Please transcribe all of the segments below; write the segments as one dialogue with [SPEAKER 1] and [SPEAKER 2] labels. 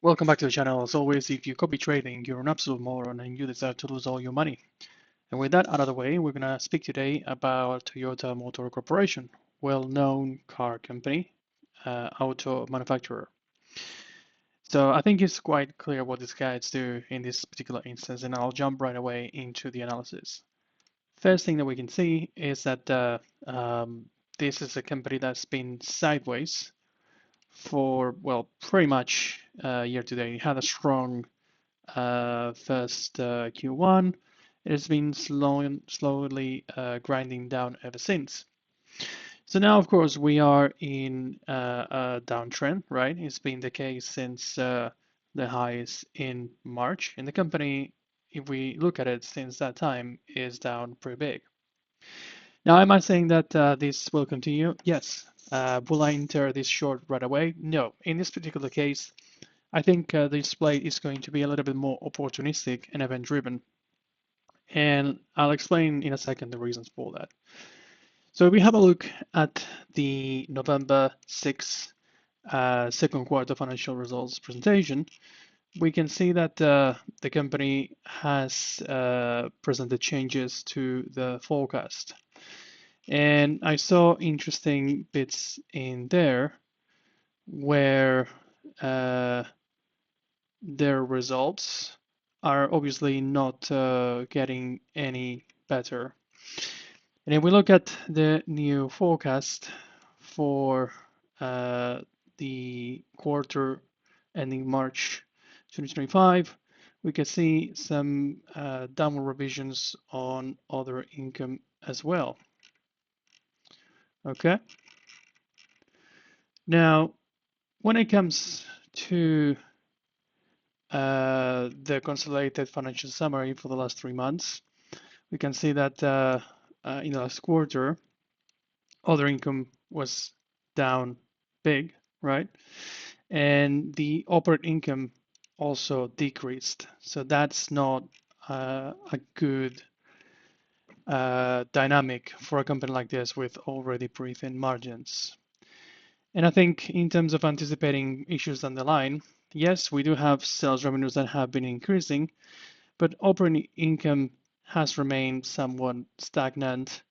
[SPEAKER 1] Welcome back to the channel. As always, if you copy trading, you're an absolute moron and you deserve to lose all your money. And with that out of the way, we're going to speak today about Toyota Motor Corporation, well-known car company, auto manufacturer. So I think it's quite clear what these guys do in this particular instance, and I'll jump right away into the analysis. First thing that we can see is that this is a company that's been sideways for, well, pretty much year to date. It had a strong first Q1. It has been slowly grinding down ever since. So now, of course, we are in a downtrend, right? It's been the case since the highs in March. And the company, if we look at it since that time, is down pretty big. Now, am I saying that this will continue? Yes. Will I enter this short right away? No. In this particular case, I think the display is going to be a little bit more opportunistic and event-driven. And I'll explain in a second the reasons for that. So if we have a look at the November 6th second quarter financial results presentation, we can see that the company has presented changes to the forecast. And I saw interesting bits in there where their results are obviously not getting any better. And if we look at the new forecast for the quarter ending March 2025, we can see some downward revisions on other income as well. Okay. Now, when it comes to the consolidated financial summary for the last 3 months, we can see that in the last quarter, other income was down big, right? And the operating income also decreased. So that's not a good dynamic for a company like this with already pretty thin margins. And I think in terms of anticipating issues down the line, yes, we do have sales revenues that have been increasing, but operating income has remained somewhat stagnant.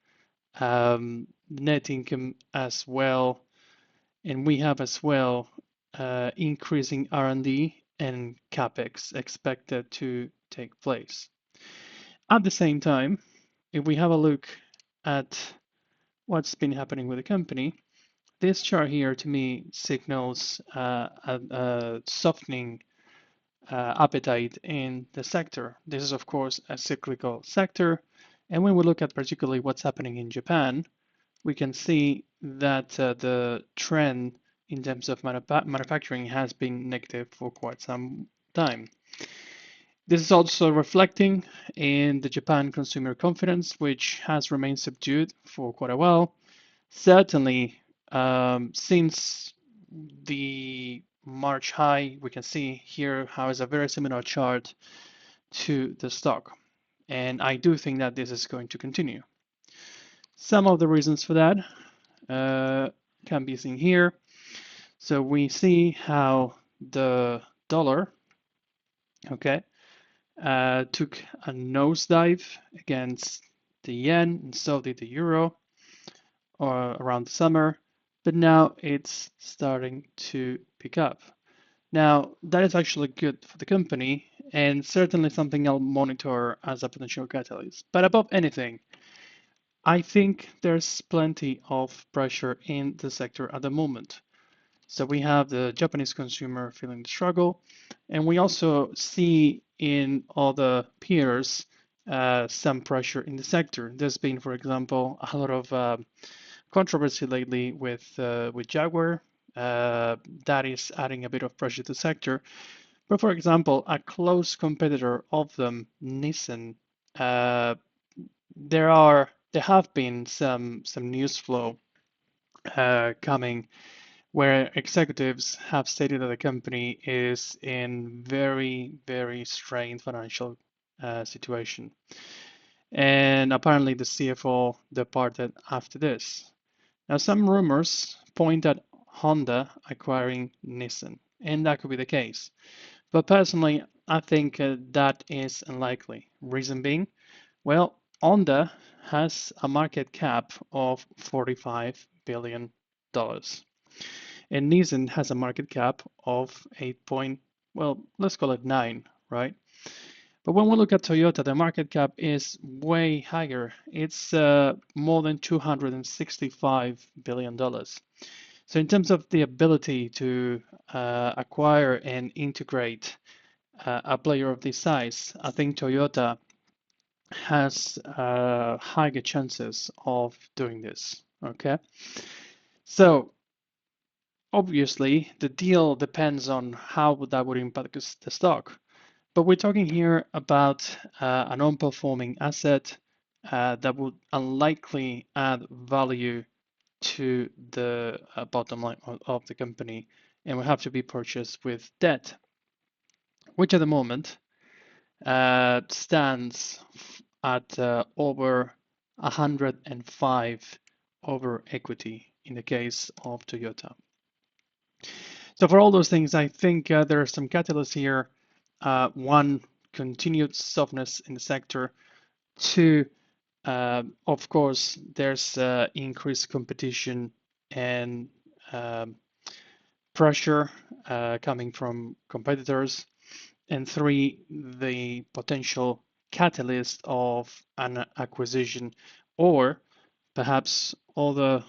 [SPEAKER 1] Net income as well, and we have as well increasing R&D and capex expected to take place. At the same time, if we have a look at what's been happening with the company, this chart here to me signals a softening appetite in the sector. This is, of course, a cyclical sector. And when we look at particularly what's happening in Japan, we can see that the trend in terms of manufacturing has been negative for quite some time. This is also reflecting in the Japan consumer confidence, which has remained subdued for quite a while. Certainly, since the March high, we can see here how it's a very similar chart to the stock. And I do think that this is going to continue. Some of the reasons for that can be seen here. So we see how the dollar, okay, took a nosedive against the yen, and so did the euro around the summer, but now it's starting to pick up. Now, that is actually good for the company and certainly something I'll monitor as a potential catalyst. But above anything, I think there's plenty of pressure in the sector at the moment. So we have the Japanese consumer feeling the struggle, and we also see in other peers some pressure in the sector. There's been, for example, a lot of controversy lately with Jaguar. That is adding a bit of pressure to the sector. But for example, a close competitor of them, Nissan, there have been some news flow coming where executives have stated that the company is in very strained financial situation. And apparently the CFO departed after this. Now, some rumors point at Honda acquiring Nissan. and that could be the case. But personally, I think that is unlikely. Reason being, well, Honda has a market cap of $45 billion dollars, and Nissan has a market cap of 8 point, well, let's call it 9, right? But when we look at Toyota, the market cap is way higher. It's more than $265 billion dollars. So in terms of the ability to acquire and integrate a player of this size, I think Toyota has higher chances of doing this. Okay, so obviously the deal depends on how that would impact the stock, but we're talking here about a non-performing asset that would unlikely add value to the bottom line of the company, and will have to be purchased with debt, which at the moment stands at over 105 over equity in the case of Toyota. So for all those things, I think there are some catalysts here. One, continued softness in the sector. Two, of course, there's increased competition and pressure coming from competitors. And three, the potential catalyst of an acquisition, or perhaps other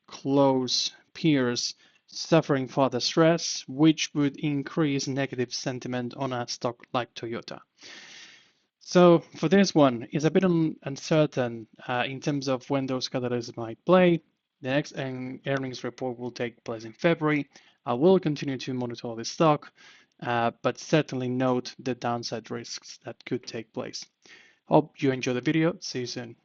[SPEAKER 1] close peers suffering further stress, which would increase negative sentiment on a stock like Toyota. So for this one, it's a bit uncertain in terms of when those catalysts might play. The next earnings report will take place in February. I will continue to monitor this stock, but certainly note the downside risks that could take place. Hope you enjoy the video. See you soon.